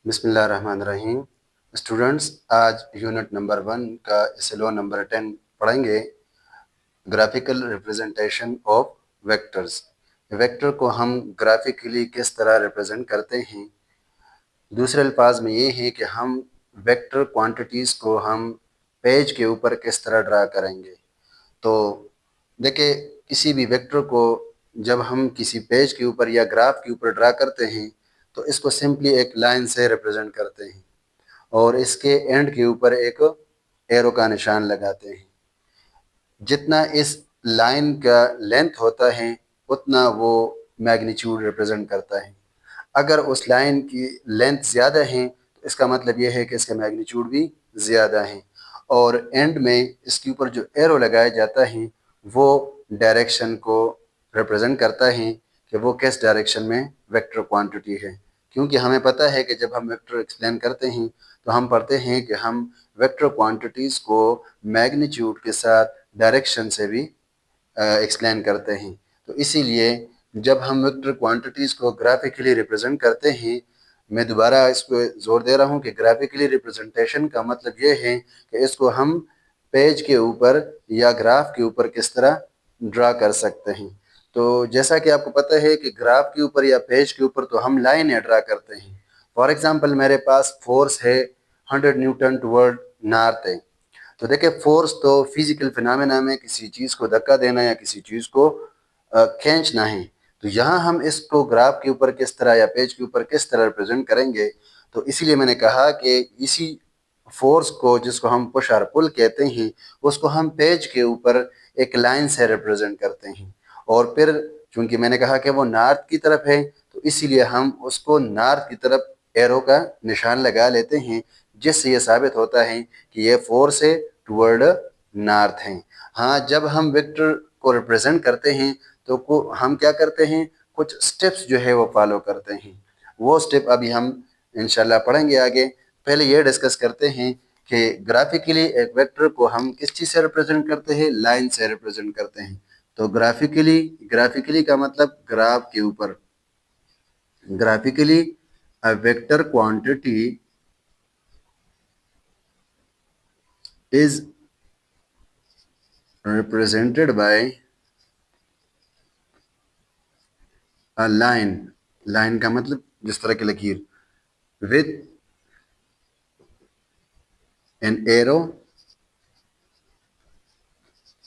बिस्मिल्लाहिर्रहमानिर्रहीम। स्टूडेंट्स, आज unit number 1 का एसएलओ नंबर 10 पढ़ेंगे। Graphical representation of vectors. Vector को हम ग्राफिकली किस तरह रिप्रेजेंट करते हैं। दूसरे अल्फाज में ये है कि हम वेक्टर क्वांटिटीज़ को हम पेज के ऊपर किस तरह ड्रा करेंगे। तो देखिए, किसी भी वेक्टर को जब हम किसी पेज के ऊपर या ग्राफ के ऊपर ड्रा करते हैं तो इसको सिंपली एक लाइन से रिप्रेजेंट करते हैं और इसके एंड के ऊपर एक एरो का निशान लगाते हैं। जितना इस लाइन का लेंथ होता है उतना वो मैग्नीट्यूड रिप्रेजेंट करता है। अगर उस लाइन की लेंथ ज़्यादा है तो इसका मतलब ये है कि इसका मैग्नीट्यूड भी ज़्यादा है। और एंड में इसके ऊपर जो एरो लगाया जाता है वो डायरेक्शन को रिप्रेजेंट करता है कि वो किस डायरेक्शन में वेक्टर क्वांटिटी है। क्योंकि हमें पता है कि जब हम वेक्टर एक्सप्लेन करते हैं तो हम पढ़ते हैं कि हम वेक्टर क्वांटिटीज़ को मैग्नीट्यूड के साथ डायरेक्शन से भी एक्सप्लेन करते हैं। तो इसीलिए जब हम वेक्टर क्वांटिटीज़ को ग्राफिकली रिप्रेजेंट करते हैं, मैं दोबारा इस पर जोर दे रहा हूँ कि ग्राफिकली रिप्रेजेंटेशन का मतलब ये है कि इसको हम पेज के ऊपर या ग्राफ के ऊपर किस तरह ड्रा कर सकते हैं। तो जैसा कि आपको पता है कि ग्राफ के ऊपर या पेज के ऊपर तो हम लाइन ड्रा करते हैं। फॉर एग्जांपल, मेरे पास फोर्स है 100 न्यूटन टुवर्ड नॉर्थ है। तो देखिए, फोर्स तो फिजिकल फिनोमेना में किसी चीज़ को धक्का देना या किसी चीज़ को खींचना है। तो यहाँ हम इसको ग्राफ के ऊपर किस तरह या पेज के ऊपर किस तरह रिप्रेजेंट करेंगे। तो इसीलिए मैंने कहा कि इसी फोर्स को, जिसको हम पुश और पुल कहते हैं, उसको हम पेज के ऊपर एक लाइन से रिप्रेजेंट करते हैं। और फिर चूंकि मैंने कहा कि वो नॉर्थ की तरफ है तो इसीलिए हम उसको नॉर्थ की तरफ एरो का निशान लगा लेते हैं, जिससे ये साबित होता है कि ये फोर्स है टुवर्ड नॉर्थ है। हाँ, जब हम वेक्टर को रिप्रेजेंट करते हैं तो हम क्या करते हैं, कुछ स्टेप्स जो है वो फॉलो करते हैं। वो स्टेप अभी हम इंशाल्लाह पढ़ेंगे आगे। पहले ये डिस्कस करते हैं कि ग्राफिकली एक वेक्टर को हम किस चीज़ से रिप्रेजेंट करते हैं, लाइन से रिप्रेजेंट करते हैं। तो ग्राफिकली ग्राफिकली का मतलब ग्राफ के ऊपर। Graphically a vector quantity is represented by a line। Line का मतलब जिस तरह की लकीर, with an arrow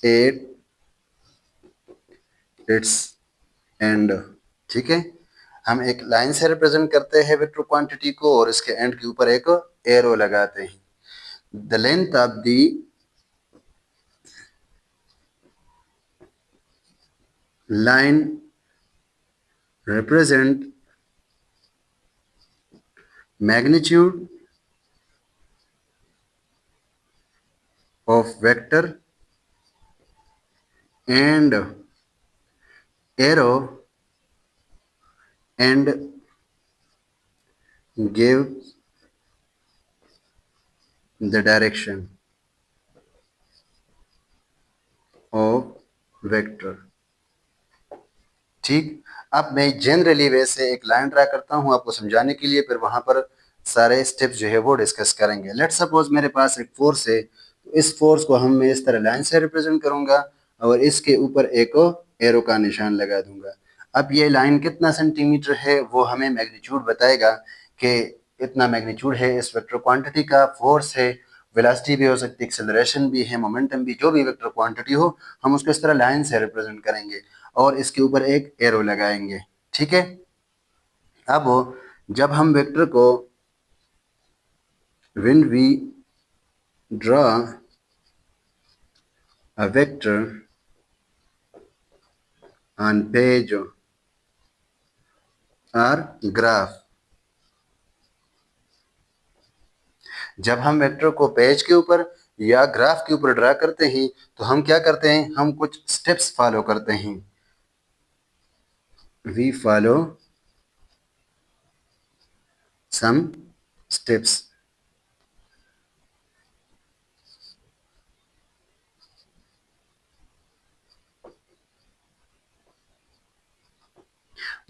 at its end। ठीक है, हम एक लाइन से रिप्रेजेंट करते हैं वेक्टर क्वांटिटी को और इसके एंड के ऊपर एक एरो लगाते हैं। The length of the line represent magnitude of vector and arrow and give the direction of vector। ठीक, अब मैं जनरली वैसे एक लाइन ड्रा करता हूँ आपको समझाने के लिए, फिर वहां पर सारे स्टेप्स जो है वो डिस्कस करेंगे। लेट सपोज मेरे पास एक फोर्स है, तो इस फोर्स को हम मैं इस तरह लाइन से रिप्रेजेंट करूंगा और इसके ऊपर एक एरो का निशान लगा दूंगा। अब ये लाइन कितना सेंटीमीटर है वो हमें मैग्नीट्यूड बताएगा कि इतना मैग्नीट्यूड है इस वेक्टर क्वांटिटी का। फोर्स है, वेलोसिटी भी हो सकती है, एक्सेलरेशन भी है, मोमेंटम भी, जो भी वेक्टर क्वांटिटी हो हम उसको इस तरह लाइन से रिप्रेजेंट करेंगे और इसके ऊपर एक एरो लगाएंगे। ठीक है, अब जब हम वेक्टर को when we draw a vector on page or graph, जब हम वेक्टर को पेज के ऊपर या ग्राफ के ऊपर ड्रा करते हैं तो हम क्या करते हैं, हम कुछ स्टेप्स फॉलो करते हैं। We follow some steps.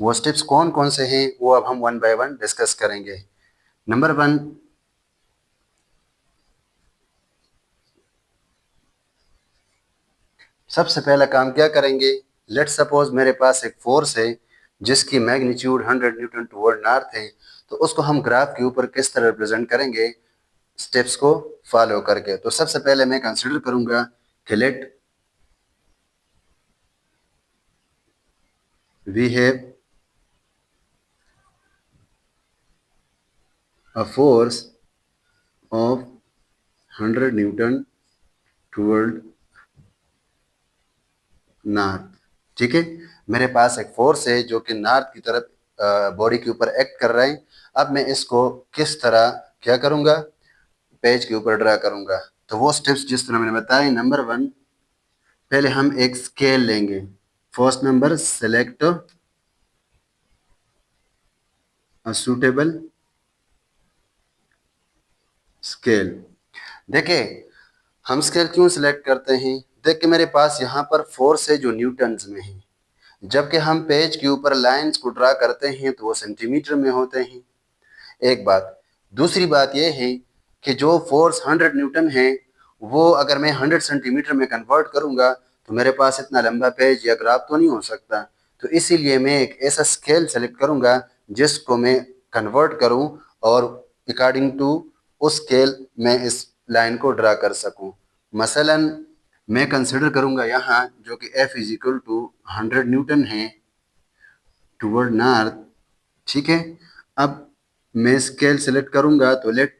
वो स्टेप्स कौन कौन से हैं वो अब हम वन बाय वन डिस्कस करेंगे। नंबर 1, सबसे पहला काम क्या करेंगे, लेट सपोज मेरे पास एक फोर्स है जिसकी मैग्नीट्यूड 100 न्यूटन टुवर्ड नॉर्थ है, तो उसको हम ग्राफ के ऊपर किस तरह रिप्रेजेंट करेंगे, स्टेप्स को फॉलो करके। तो सबसे पहले मैं कंसिडर करूंगा कि let we have a force of 100 newton toward north. ठीक है, मेरे पास एक फोर्स है जो कि नॉर्थ की तरफ बॉडी के ऊपर एक्ट कर रहा है। अब मैं इसको किस तरह क्या करूंगा, पेज के ऊपर ड्रा करूंगा। तो वो स्टेप्स जिस तरह मैंने बताए, नंबर 1, पहले हम एक स्केल लेंगे। First number, select a suitable scale. देखिए, हम स्केल क्यों सिलेक्ट करते हैं, देख के मेरे पास यहाँ पर फोर्स है जो न्यूटन्स में है, जबकि हम पेज के ऊपर लाइंस को ड्रा करते हैं तो वो सेंटीमीटर में होते हैं। एक बात। दूसरी बात यह है कि जो फोर्स 100 न्यूटन है, वो अगर मैं 100 सेंटीमीटर में कन्वर्ट करूंगा तो मेरे पास इतना लंबा पेज या ग्राफ तो नहीं हो सकता। तो इसीलिए मैं एक ऐसा स्केल सेलेक्ट करूंगा जिसको मैं कन्वर्ट करूं और अकॉर्डिंग टू उस स्केल में इस लाइन को ड्रा कर सकूं। मसलन मैं कंसिडर करूंगा यहाँ जो कि F is equal to 100 newton है टुवर्ड नॉर्थ। ठीक है, अब मैं स्केल सेलेक्ट करूंगा तो let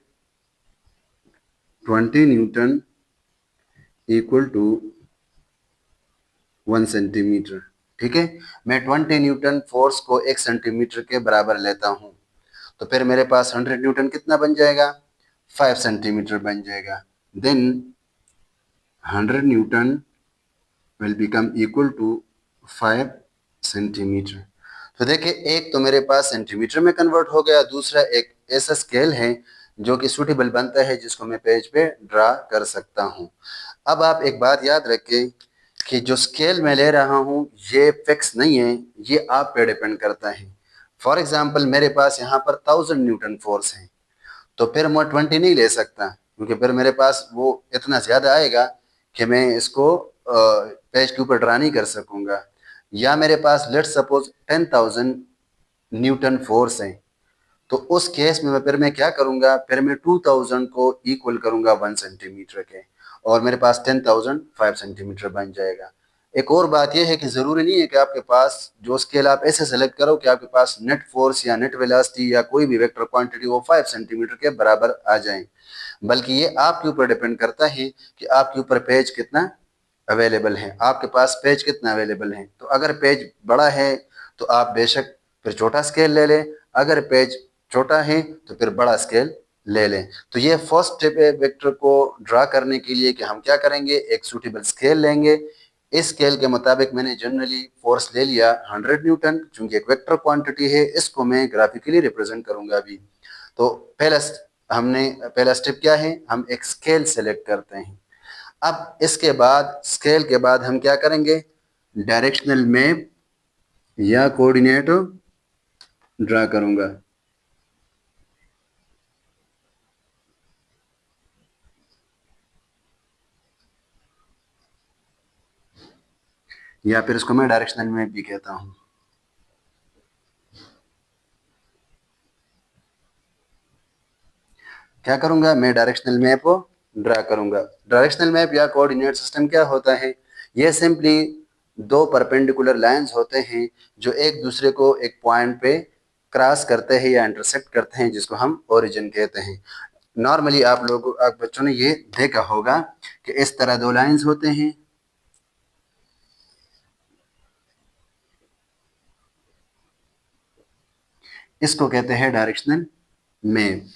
20 newton equal to 1 centimetre. ठीक है, मैं 20 न्यूटन फोर्स को 1 सेंटीमीटर के बराबर लेता हूं, तो फिर मेरे पास 100 न्यूटन कितना बन जाएगा, 5 सेंटीमीटर बन जाएगा। Then 100 newton will become equal to 5 centimetre. तो देखिए, एक तो मेरे पास सेंटीमीटर में कन्वर्ट हो गया, दूसरा एक ऐसा स्केल है जो कि सूटेबल बनता है जिसको मैं पेज पे ड्रा कर सकता हूँ। अब आप एक बात याद रखें कि जो स्केल मैं ले रहा हूँ ये फिक्स नहीं है, ये आप पे डिपेंड करता है। फॉर एग्जाम्पल मेरे पास यहाँ पर 1000 न्यूटन फोर्स है, तो फिर मैं 20 नहीं ले सकता, क्योंकि फिर मेरे पास वो इतना ज़्यादा आएगा कि मैं इसको पेज के ऊपर ड्रा नहीं कर सकूंगा। या मेरे पास लेट सपोज 10,000 न्यूटन फोर्स है, तो उस केस में फिर मैं क्या करूंगा, फिर मैं 2000 को इक्वल करूंगा 1 सेंटीमीटर के, और मेरे पास 10,000 5 सेंटीमीटर बन जाएगा। एक और बात यह है कि ज़रूरी नहीं है कि आपके पास जो स्केल आप ऐसे सेलेक्ट करो कि आपके पास नेट फोर्स या नेट वेलोसिटी या कोई भी वेक्टर क्वांटिटी वो 5 सेंटीमीटर के बराबर आ जाए, बल्कि ये आपके ऊपर डिपेंड करता है कि आपके ऊपर पेज कितना अवेलेबल है, आपके पास पेज कितना अवेलेबल है। तो अगर पेज बड़ा है तो आप बेशक फिर छोटा स्केल ले लें, अगर पेज छोटा है तो फिर बड़ा स्केल ले लें। तो ये फर्स्ट स्टेप है वेक्टर को ड्रा करने के लिए कि हम क्या करेंगे, एक सूटेबल स्केल लेंगे। इस स्केल के मुताबिक मैंने जनरली फोर्स ले लिया 100 न्यूटन, चूंकि एक वेक्टर क्वांटिटी है, इसको मैं ग्राफिकली रिप्रेजेंट करूंगा अभी। तो पहला स्टेप क्या है, हम एक स्केल सेलेक्ट करते हैं। अब इसके बाद स्केल के बाद हम क्या करेंगे, डायरेक्शनल मैप या कोऑर्डिनेट ड्रा करूंगा। या फिर इसको मैं डायरेक्शनल मैप भी कहता हूं। क्या करूंगा, मैं डायरेक्शनल मैप ड्रा करूंगा। डायरेक्शनल मैप या कोऑर्डिनेट सिस्टम क्या होता है, ये सिंपली दो परपेंडिकुलर लाइंस होते हैं जो एक दूसरे को एक पॉइंट पे क्रॉस करते हैं या इंटरसेक्ट करते हैं, जिसको हम ओरिजिन कहते हैं। नॉर्मली आप बच्चों ने ये देखा होगा कि इस तरह दो लाइंस होते हैं, इसको कहते हैं डायरेक्शनल मैप।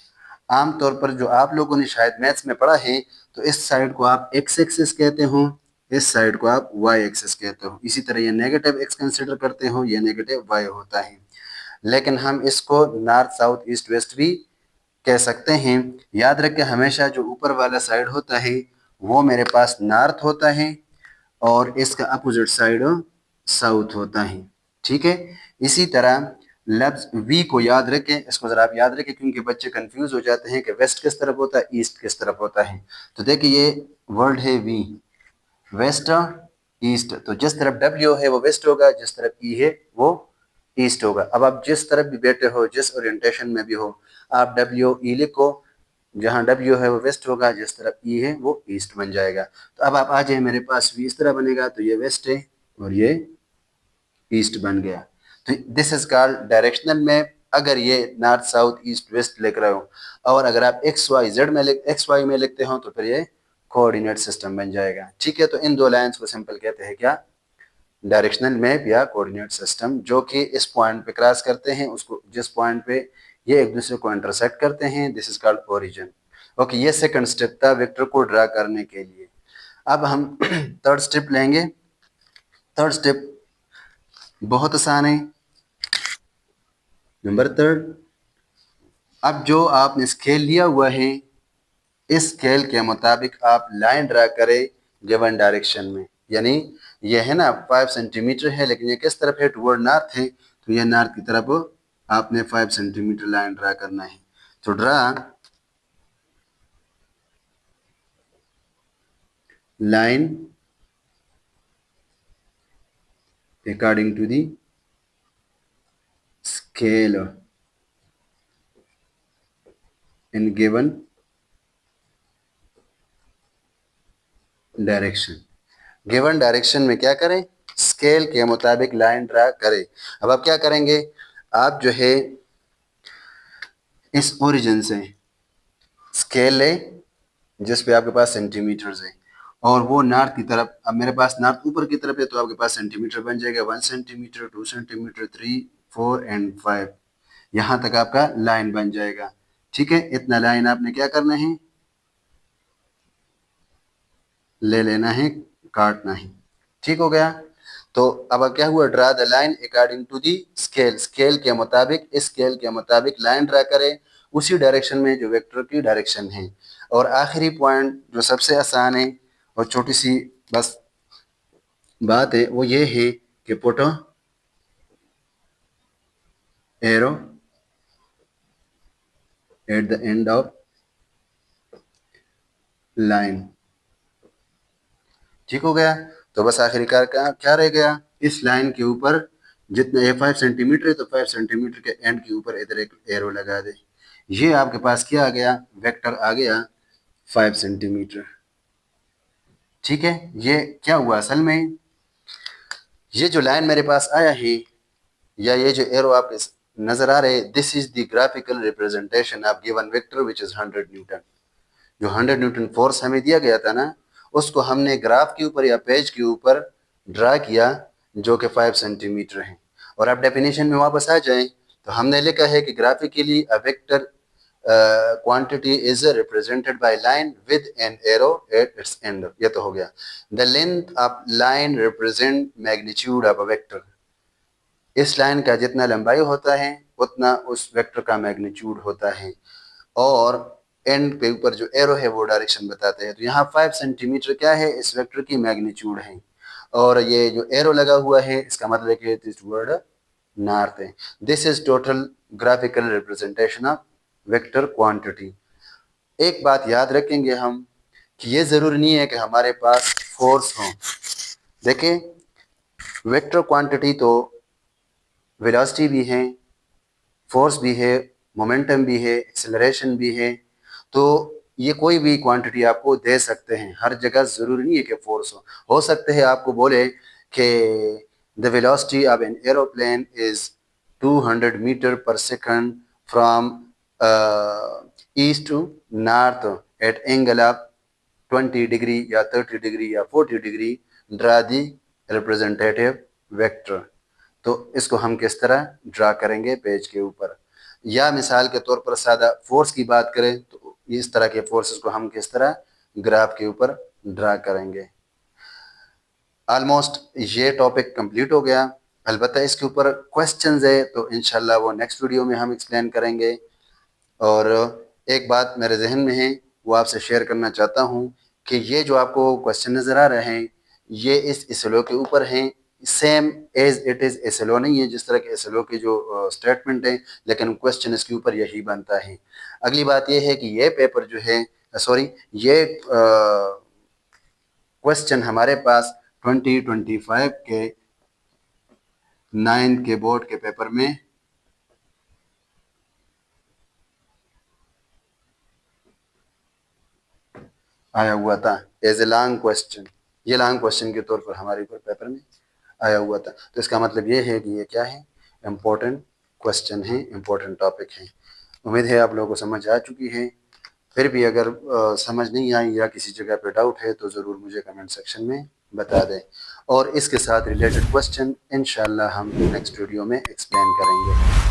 आमतौर पर जो आप लोगों ने शायद मैथ्स में पढ़ा है, तो इस साइड को आप एक्स एक्सिस कहते हो, इस साइड को आप वाई एक्सिस कहते हो। इसी तरह ये नेगेटिव एक्स कंसिडर करते हो, ये नेगेटिव वाई होता है। लेकिन हम इसको नॉर्थ साउथ ईस्ट वेस्ट भी कह सकते हैं। याद रखें, हमेशा जो ऊपर वाला साइड होता है वो मेरे पास नॉर्थ होता है और इसका अपोजिट साइड साउथ होता है। ठीक है, इसी तरह लफ्ज वी को याद रखें, इसको जरा आप याद रखें क्योंकि बच्चे कंफ्यूज हो जाते हैं कि वेस्ट किस तरफ होता है, ईस्ट किस तरफ होता है। तो देखिए ये वर्ड है वी, वेस्ट ईस्ट, तो जिस तरफ डब्ल्यू है वो वेस्ट होगा, जिस तरफ ई है वो ईस्ट होगा। अब आप जिस तरफ भी बैठे हो, जिस ओरिएंटेशन में भी हो, आप डब्ल्यू ई लिखो, जहाँ डब्ल्यू है वो वेस्ट होगा, जिस तरफ ई है वो ईस्ट बन जाएगा। तो अब आप आ जाए मेरे पास, वी इस तरह बनेगा, तो ये वेस्ट है और ये ईस्ट बन गया। तो this is called directional map. अगर ये नॉर्थ साउथ ईस्ट वेस्ट लिख रहे हो, और अगर आप एक्स वाई में लिखते हो, तो फिर ये कोऑर्डिनेट सिस्टम बन जाएगा। ठीक है, तो इन दो लाइंस को सिंपल कहते हैं क्या, डायरेक्शनल मैप या कोऑर्डिनेट सिस्टम, जो कि इस पॉइंट पे क्रॉस करते हैं, उसको जिस पॉइंट पे ये एक दूसरे को इंटरसेक्ट करते हैं, this is called origin. Okay, ये सेकंड स्टेप था वेक्टर को ड्रा करने के लिए। अब हम थर्ड स्टेप लेंगे। थर्ड स्टेप बहुत आसान है। नंबर थर्ड, अब जो आपने स्केल लिया हुआ है, इस स्केल के मुताबिक आप लाइन ड्रा करें गिवन डायरेक्शन में। यानी ये है ना 5 सेंटीमीटर है, लेकिन ये किस तरफ है, टुवर्ड नॉर्थ है, तो ये नॉर्थ की तरफ आपने 5 सेंटीमीटर लाइन ड्रा करना है। तो draw line according to the scale in given direction. Given direction में क्या करें, स्केल के मुताबिक लाइन ड्रा करें। अब आप क्या करेंगे, आप जो है इस ओरिजिन से स्केल लें जिस पे आपके पास सेंटीमीटर्स है, और वो नॉर्थ की तरफ, अब मेरे पास नॉर्थ ऊपर की तरफ है, तो आपके पास सेंटीमीटर बन जाएगा 1 सेंटीमीटर, 2 सेंटीमीटर, 3, 4 एंड 5, यहाँ तक आपका लाइन बन जाएगा। ठीक है, इतना लाइन आपने क्या करना है, ले लेना है, काटना है। ठीक हो गया। तो अब क्या हुआ, draw the line according to the scale, scale के मुताबिक, इस स्केल के मुताबिक लाइन ड्रा करें उसी डायरेक्शन में जो वेक्टर की डायरेक्शन है। और आखिरी पॉइंट जो सबसे आसान है और छोटी सी बस बात है, वो ये है कि put arrow at the end of line. ठीक हो गया। तो बस आखिरकार क्या क्या रह गया, इस लाइन के ऊपर जितना ये 5 सेंटीमीटर है, तो 5 सेंटीमीटर के एंड के ऊपर इधर एक एरो लगा दे। ये आपके पास क्या आ गया, वेक्टर आ गया 5 सेंटीमीटर। ठीक है, ये क्या हुआ असल में, ये जो लाइन मेरे पास आया है, या ये जो एरो आपके नजर आ रहे हैं, this is the graphical representation of given vector which is 100 Newton. जो 100 न्यूटन फोर्स हमें दिया गया था ना, उसको हमने ग्राफ के ऊपर या पेज के ऊपर ड्रा किया, जो कि 5 सेंटीमीटर है। और अब डेफिनेशन में वापस आ जाएं, तो हमने लिखा है कि graphically a vector quantity is represented by line with an arrow at its end। ये तो हो गया। The length of line represent magnitude of a vector। इस लाइन का जितना लंबाई होता है उतना उस वेक्टर का मैग्नीट्यूड होता है। और एंड पे ऊपर जो एरो है वो डायरेक्शन बताते हैं। तो यहाँ 5 सेंटीमीटर क्या है, इस वेक्टर की मैग्नीट्यूड है, और ये जो एरो लगा हुआ है इसका मतलब है कि दिस वर्ड नॉर्थ है। This is total graphical representation of vector quantity. एक बात याद रखेंगे हम कि ये जरूरी नहीं है कि हमारे पास फोर्स हो। देखिए, वेक्टर क्वांटिटी तो वेलोसिटी भी है, फोर्स भी है, मोमेंटम भी है, एक्सेलरेशन भी है। तो ये कोई भी क्वांटिटी आपको दे सकते हैं, हर जगह ज़रूरी नहीं है कि फोर्स हो सकते हैं आपको बोले कि the velocity of an aeroplane is 200 metre per second from east to north at angle of 20 degree या 30 डिग्री या 40 degree, draw the representative vector. तो इसको हम किस तरह ड्रा करेंगे पेज के ऊपर, या मिसाल के तौर पर सादा फोर्स की बात करें तो इस तरह के फोर्सेस को हम किस तरह ग्राफ के ऊपर ड्रा करेंगे। ऑलमोस्ट ये टॉपिक कंप्लीट हो गया। अलबत्ता इसके ऊपर क्वेश्चंस है तो इंशाल्लाह वो नेक्स्ट वीडियो में हम एक्सप्लेन करेंगे। और एक बात मेरे जहन में है वो आपसे शेयर करना चाहता हूँ कि ये जो आपको क्वेश्चन नज़र आ रहे हैं ये इस स्लो के ऊपर हैं same as it is SLO नहीं है, जिस तरह के एसएलओ की जो स्टेटमेंट है, लेकिन क्वेश्चन इसके ऊपर यही बनता है। अगली बात यह है कि ये पेपर जो है सॉरी ये क्वेश्चन हमारे पास 2025 के 9 के बोर्ड के पेपर में आया हुआ था एज ए लॉन्ग क्वेश्चन। ये लॉन्ग क्वेश्चन के तौर पर हमारे ऊपर पेपर में आया हुआ था। तो इसका मतलब ये है कि ये क्या है, इम्पोर्टेंट क्वेश्चन है, इम्पोर्टेंट टॉपिक है। उम्मीद है आप लोगों को समझ आ चुकी है। फिर भी अगर समझ नहीं आई या किसी जगह पे डाउट है तो ज़रूर मुझे कमेंट सेक्शन में बता दें, और इसके साथ रिलेटेड क्वेश्चन इंशाल्लाह हम नेक्स्ट वीडियो में एक्सप्लेन करेंगे।